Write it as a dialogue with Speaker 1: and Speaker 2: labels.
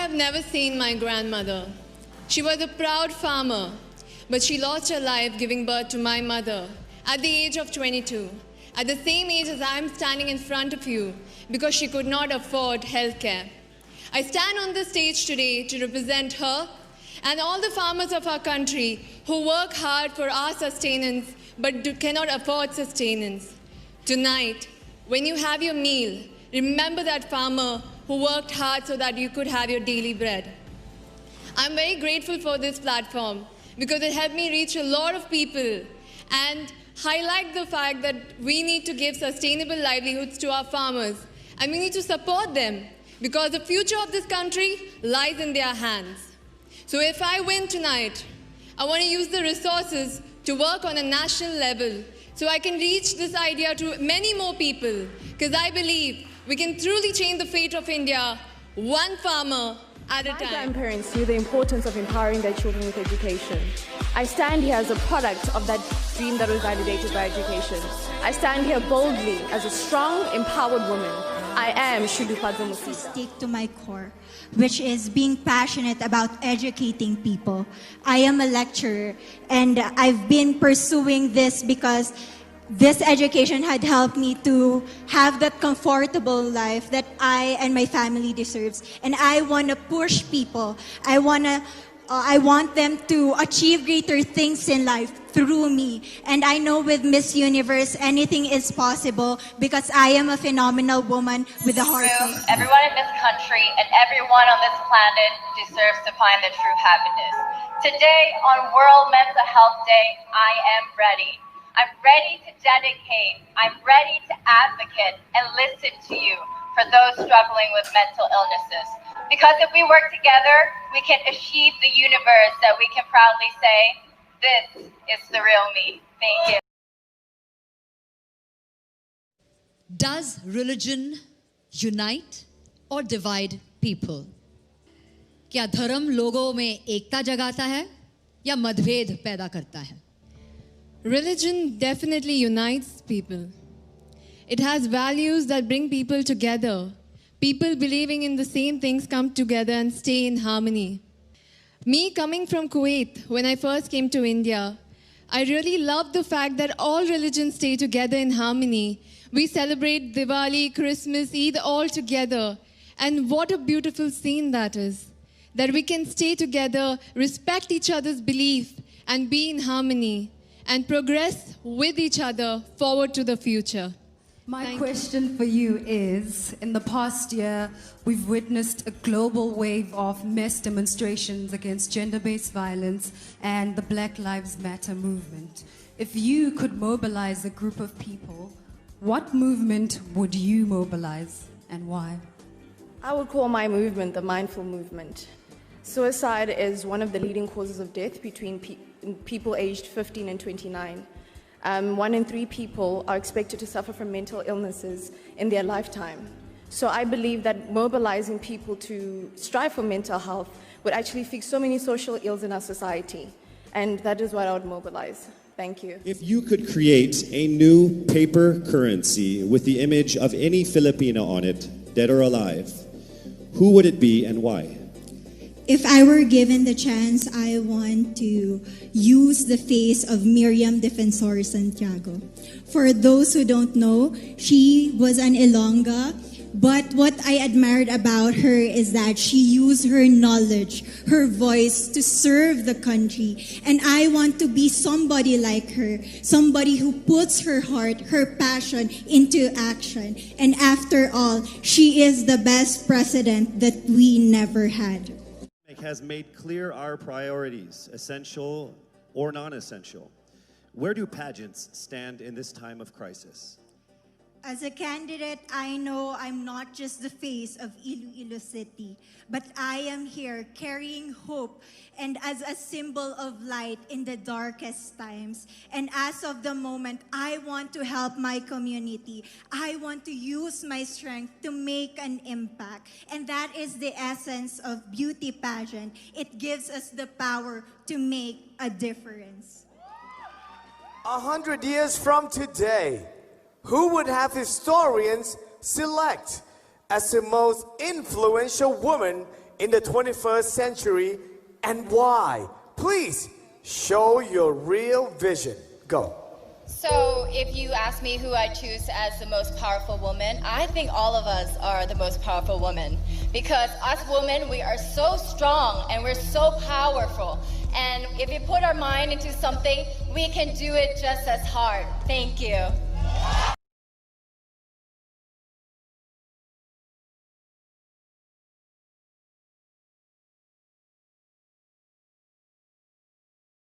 Speaker 1: have never seen my grandmother. She was a proud farmer, but she lost her life giving birth to my mother at the age of 22, at the same age as I am standing in front of you, because she could not afford healthcare. I stand on this stage today to represent her and all the farmers of our country who work hard for our sustenance but cannot afford sustenance. Tonight, when you have your meal, remember that farmer who worked hard so that you could have your daily bread. I'm very grateful for this platform because it helped me reach a lot of people and highlight the fact that we need to give sustainable livelihoods to our farmers and we need to support them because the future of this country lies in their hands. So if I win tonight, I want to use the resources to work on a national level so I can reach this idea to many more people because I believe we can truly change the fate of India, one farmer at a time.
Speaker 2: My grandparents knew the importance of empowering their children with education. I stand here as a product of that dream that was validated by education. I stand here boldly as a strong, empowered woman. I am Shulupadza Musita.
Speaker 3: Stick to my core, which is being passionate about educating people. I am a lecturer, and I've been pursuing this because this education had helped me to have that comfortable life that I and my family deserves. And I want to push people. I want them to achieve greater things in life through me. And I know with Miss Universe, anything is possible because I am a phenomenal woman with a heart.
Speaker 4: Everyone in this country and everyone on this planet deserves to find their true happiness. Today, on World Mental Health Day, I am ready. I'm ready to dedicate, I'm ready to advocate and listen to you for those struggling with mental illnesses. Because if we work together, we can achieve the universe that we can proudly say, this is the real me. Thank you.
Speaker 5: Does religion unite or divide people? क्या धर्म लोगों में एकता जगाता है या मतभेद पैदा करता है?
Speaker 1: Religion definitely unites people. It has values that bring people together. People believing in the same things come together and stay in harmony. Me coming from Kuwait, when I first came to India, I really loved the fact that all religions stay together in harmony. We celebrate Diwali, Christmas, Eid all together. And what a beautiful scene that is. That we can stay together, respect each other's belief, and be in harmony, and progress with each other forward to the future.
Speaker 6: My question for you is, in the past year, we've witnessed a global wave of mass demonstrations against gender-based violence and the Black Lives Matter movement. If you could mobilize a group of people, what movement would you mobilize and why?
Speaker 2: I would call my movement the mindful movement. Suicide is one of the leading causes of death between people aged 15 and 29. 1 in 3 people are expected to suffer from mental illnesses in their lifetime. So I believe that mobilizing people to strive for mental health would actually fix so many social ills in our society. And that is what I would mobilize. Thank you.
Speaker 7: If you could create a new paper currency with the image of any Filipino on it, dead or alive, who would it be and why?
Speaker 3: If I were given the chance, I want to use the face of Miriam Defensor Santiago. For those who don't know, she was an Ilongga, but what I admired about her is that she used her knowledge, her voice to serve the country. And I want to be somebody like her, somebody who puts her heart, her passion into action. And after all, she is the best president that we never had.
Speaker 7: Has made clear our priorities, essential or non-essential. Where do pageants stand in this time of crisis?
Speaker 3: As a candidate, I know I'm not just the face of Iloilo City, but I am here carrying hope and as a symbol of light in the darkest times. And as of the moment, I want to help my community. I want to use my strength to make an impact. And that is the essence of beauty pageant. It gives us the power to make a difference.
Speaker 8: 100 years from today, who would have historians select as the most influential woman in the 21st century and why? Please show your real vision. Go.
Speaker 4: So, if you ask me who I choose as the most powerful woman, I think all of us are the most powerful women. Because us women, we are so strong and we're so powerful. And if we put our mind into something, we can do it just as hard. Thank you.